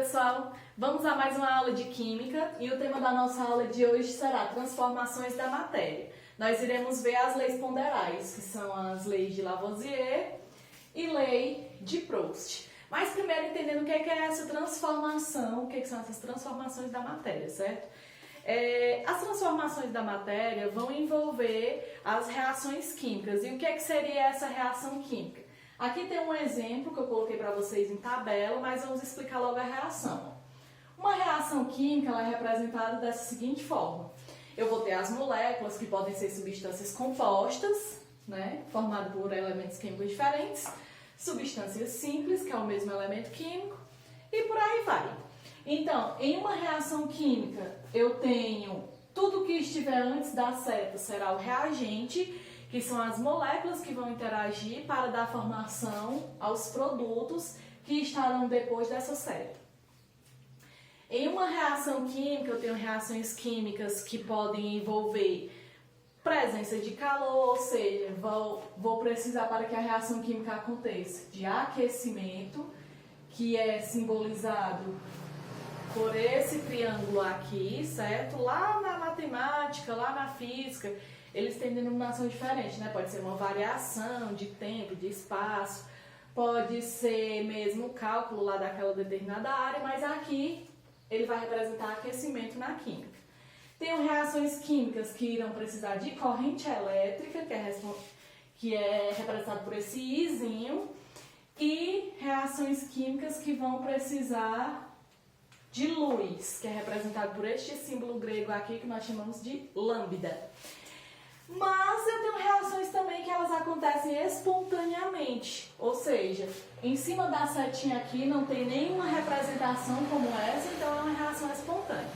pessoal! Vamos a mais uma aula de Química e o tema da nossa aula de hoje será transformações da matéria. Nós iremos ver as leis ponderais, que são as leis de Lavoisier e lei de Proust. Mas primeiro entendendo o que é essa transformação, o que são essas transformações da matéria, certo? As transformações da matéria vão envolver as reações químicas. E o que seria essa reação química? Aqui tem um exemplo que eu coloquei para vocês em tabela, mas vamos explicar logo a reação. Uma reação química ela é representada dessa seguinte forma. Eu vou ter as moléculas, que podem ser substâncias compostas, formadas por elementos químicos diferentes, substâncias simples, que é o mesmo elemento químico, e por aí vai. Então, em uma reação química, eu tenho tudo que estiver antes da seta será o reagente, que são as moléculas que vão interagir para dar formação aos produtos que estarão depois dessa seta. Em uma reação química, eu tenho reações químicas que podem envolver presença de calor, ou seja, vou precisar para que a reação química aconteça de aquecimento, que é simbolizado por esse triângulo aqui, certo? Lá na matemática, lá na física, eles têm denominação diferente, Pode ser uma variação de tempo, de espaço, pode ser mesmo o cálculo lá daquela determinada área, mas aqui ele vai representar aquecimento na química. Tem reações químicas que irão precisar de corrente elétrica, que é representado por esse Izinho, e reações químicas que vão precisar de luz, que é representado por este símbolo grego aqui, que nós chamamos de lambda. Mas eu tenho reações também que elas acontecem espontaneamente, ou seja, em cima da setinha aqui não tem nenhuma representação como essa, então é uma reação espontânea.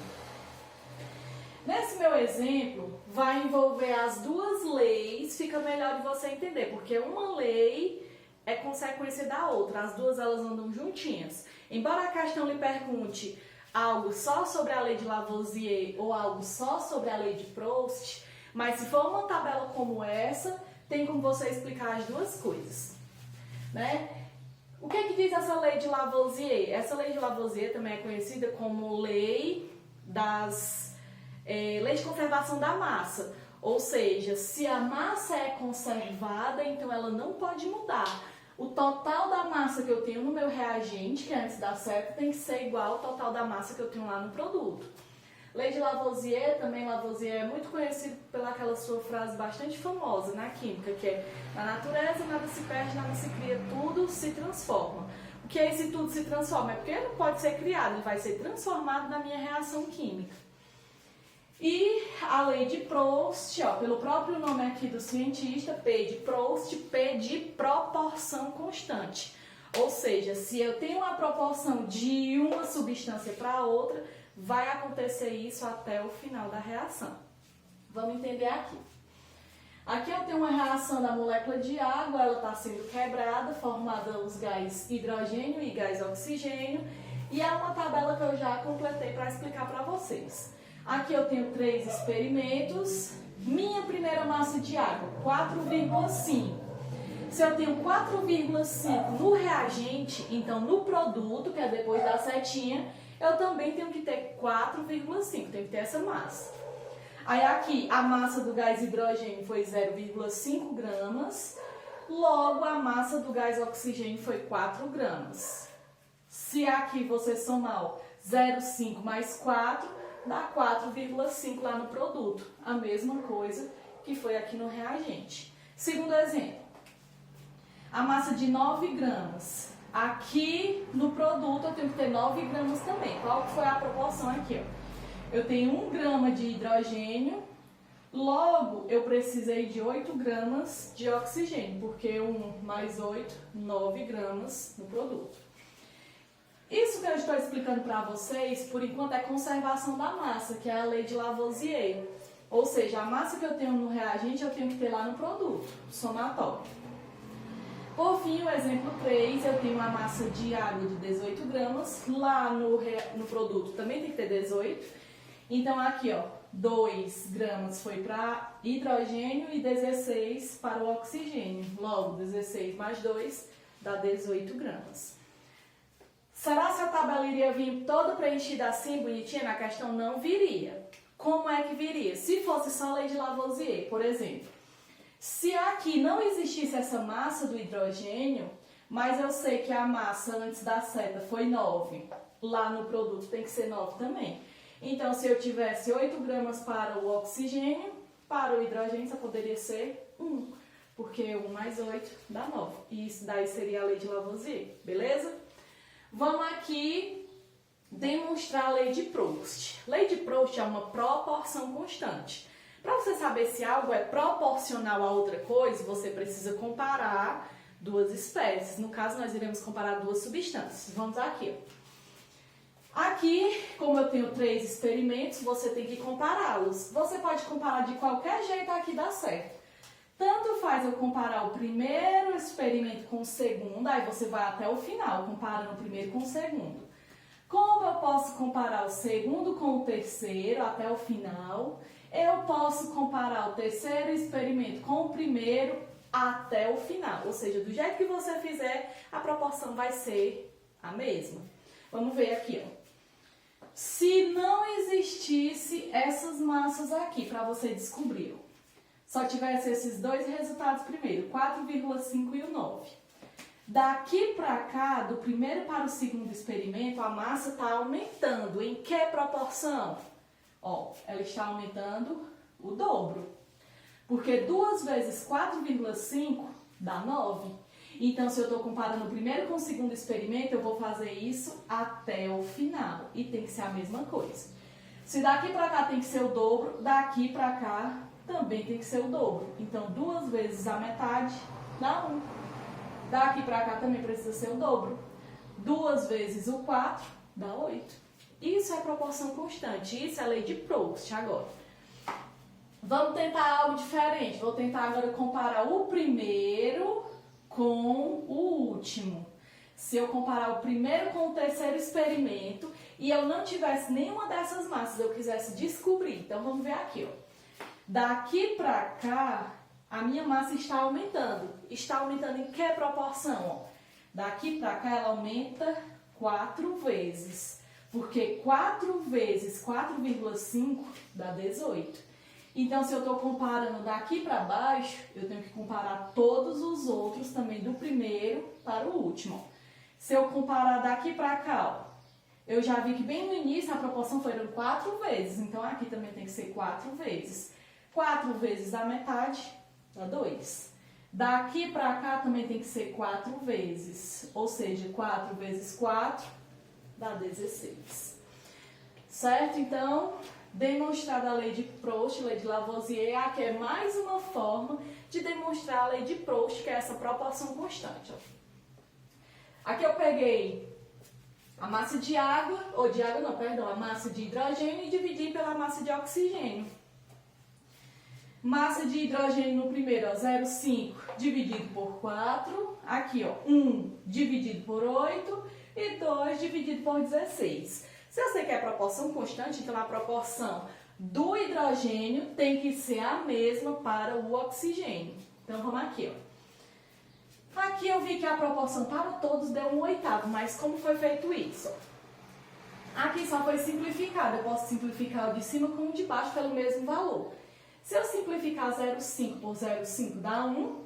Nesse meu exemplo, vai envolver as duas leis, fica melhor de você entender, porque uma lei é consequência da outra, as duas elas andam juntinhas. Embora a questão lhe pergunte algo só sobre a lei de Lavoisier ou algo só sobre a lei de Proust, mas se for uma tabela como essa, tem como você explicar as duas coisas, O que diz essa lei de Lavoisier? Essa lei de Lavoisier também é conhecida como lei lei de conservação da massa. Ou seja, se a massa é conservada, então ela não pode mudar. O total da massa que eu tenho no meu reagente, que é antes da seta, tem que ser igual ao total da massa que eu tenho lá no produto. Lei de Lavoisier, também Lavoisier é muito conhecido pelaquela sua frase bastante famosa na química, que é: na natureza nada se perde, nada se cria, tudo se transforma. O que é esse tudo se transforma? É porque ele não pode ser criado, ele vai ser transformado na minha reação química. E a lei de Proust, pelo próprio nome aqui do cientista, P de Proust, P de proporção constante. Ou seja, se eu tenho uma proporção de uma substância para outra, vai acontecer isso até o final da reação. Vamos entender aqui. Aqui eu tenho uma reação da molécula de água, ela está sendo quebrada, formada os gás hidrogênio e gás oxigênio, e é uma tabela que eu já completei para explicar para vocês. Aqui eu tenho 3 experimentos. Minha primeira massa de água, 4,5. Se eu tenho 4,5 no reagente, então no produto, que é depois da setinha, eu também tenho que ter 4,5, tenho que ter essa massa. Aí aqui, a massa do gás hidrogênio foi 0,5 gramas, logo a massa do gás oxigênio foi 4 gramas. Se aqui você somar 0,5 mais 4, dá 4,5 lá no produto. A mesma coisa que foi aqui no reagente. Segundo exemplo, a massa de 9 gramas. Aqui no produto eu tenho que ter 9 gramas também. Qual foi a proporção aqui? Eu tenho 1 grama de hidrogênio, logo eu precisei de 8 gramas de oxigênio, porque 1 mais 8, 9 gramas no produto. Isso que eu estou explicando para vocês, por enquanto, é conservação da massa, que é a lei de Lavoisier. Ou seja, a massa que eu tenho no reagente, eu tenho que ter lá no produto, somatório. Por fim, o exemplo 3, eu tenho uma massa de água de 18 gramas, lá no produto também tem que ter 18. Então aqui, 2 gramas foi para hidrogênio e 16 para o oxigênio. Logo, 16 mais 2 dá 18 gramas. Será que a tabela iria vir toda preenchida assim, bonitinha? Na questão não viria. Como é que viria? Se fosse só a lei de Lavoisier, por exemplo. Se aqui não existisse essa massa do hidrogênio, mas eu sei que a massa antes da seta foi 9, lá no produto tem que ser 9 também. Então, se eu tivesse 8 gramas para o oxigênio, para o hidrogênio só poderia ser 1, porque 1 mais 8 dá 9. E isso daí seria a lei de Lavoisier, beleza? Vamos aqui demonstrar a lei de Proust. Lei de Proust é uma proporção constante. Para você saber se algo é proporcional a outra coisa, você precisa comparar duas espécies. No caso, nós iremos comparar duas substâncias. Vamos aqui. Aqui, como eu tenho 3 experimentos, você tem que compará-los. Você pode comparar de qualquer jeito, aqui dá certo. Tanto faz eu comparar o primeiro experimento com o segundo, aí você vai até o final, comparando o primeiro com o segundo. Como eu posso comparar o segundo com o terceiro até o final, eu posso comparar o terceiro experimento com o primeiro até o final. Ou seja, do jeito que você fizer, a proporção vai ser a mesma. Vamos ver aqui, ó. Se não existisse essas massas aqui, para você descobrir, ó, só tivesse esses dois resultados primeiro, 4,5 e o 9. Daqui para cá, do primeiro para o segundo experimento, a massa está aumentando. Em que proporção? Ó, ela está aumentando o dobro. Porque 2 vezes 4,5 dá 9. Então, se eu estou comparando o primeiro com o segundo experimento, eu vou fazer isso até o final. E tem que ser a mesma coisa. Se daqui para cá tem que ser o dobro, daqui para cá também tem que ser o dobro. Então, 2 vezes a metade dá 1. Daqui para cá também precisa ser o dobro. 2 vezes o 4 dá 8. Isso é proporção constante. Isso é a lei de Proust agora. Vamos tentar algo diferente. Vou tentar agora comparar o primeiro com o último. Se eu comparar o primeiro com o terceiro experimento e eu não tivesse nenhuma dessas massas, eu quisesse descobrir. Então, vamos ver aqui, ó. Daqui para cá, a minha massa está aumentando. Está aumentando em que proporção? Ó? Daqui para cá, ela aumenta 4 vezes. Porque 4 vezes 4,5 dá 18. Então, se eu estou comparando daqui para baixo, eu tenho que comparar todos os outros também, do primeiro para o último. Se eu comparar daqui para cá, ó, eu já vi que bem no início a proporção foram 4 vezes. Então, aqui também tem que ser 4 vezes. 4 vezes a metade dá 2. Daqui para cá também tem que ser 4 vezes. Ou seja, 4 vezes 4 dá 16. Certo? Então, demonstrada a lei de Proust, lei de Lavoisier, aqui é mais uma forma de demonstrar a lei de Proust, que é essa proporção constante. Ó. Aqui eu peguei a massa de água, ou de água não, perdão, a massa de hidrogênio e dividi pela massa de oxigênio. Massa de hidrogênio no primeiro, ó, 0,5 dividido por 4. Aqui, ó, 1 dividido por 8 e 2 dividido por 16. Se eu sei que é proporção constante, então a proporção do hidrogênio tem que ser a mesma para o oxigênio. Então, vamos aqui, ó. Aqui eu vi que a proporção para todos deu 1/8, mas como foi feito isso? Aqui só foi simplificado. Eu posso simplificar o de cima com o de baixo pelo mesmo valor. Se eu simplificar 0,5 por 0,5 dá 1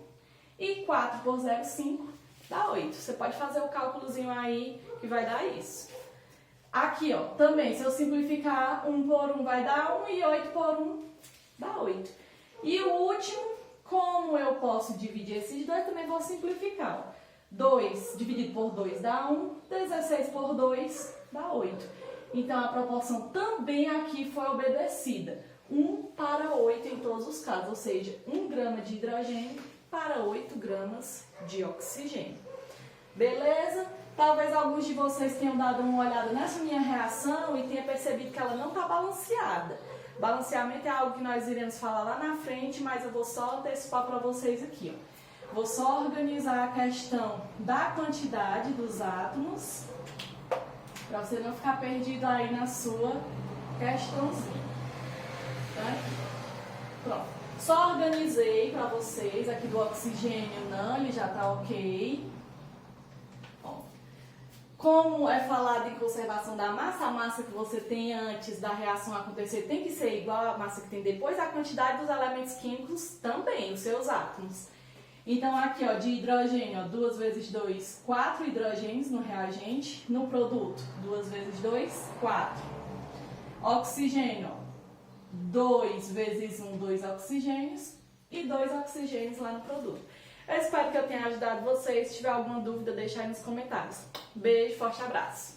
e 4 por 0,5 dá 8. Você pode fazer o cálculozinho aí que vai dar isso. Aqui, ó, também, se eu simplificar 1 por 1 vai dar 1 e 8 por 1 dá 8. E o último, como eu posso dividir esses dois, também vou simplificar. Ó. 2 dividido por 2 dá 1, 16 por 2 dá 8. Então, a proporção também aqui foi obedecida. 1 para 8 em todos os casos, ou seja, 1 grama de hidrogênio para 8 gramas de oxigênio. Beleza? Talvez alguns de vocês tenham dado uma olhada nessa minha reação e tenham percebido que ela não está balanceada. Balanceamento é algo que nós iremos falar lá na frente, mas eu vou só antecipar para vocês aqui. Ó. Vou só organizar a questão da quantidade dos átomos, para você não ficar perdido aí na sua questãozinha. Pronto. Só organizei para vocês aqui do oxigênio, não, ele já está ok. Ó. Como é falado em conservação da massa, a massa que você tem antes da reação acontecer tem que ser igual à massa que tem depois, a quantidade dos elementos químicos também, os seus átomos. Então aqui, ó, de hidrogênio, ó, 2 vezes 2, 4 hidrogênios no reagente, no produto, 2 vezes 2, 4. Oxigênio, ó, 2 vezes 1, 2 oxigênios e 2 oxigênios lá no produto. Eu espero que eu tenha ajudado vocês. Se tiver alguma dúvida, deixa aí nos comentários. Beijo, forte abraço!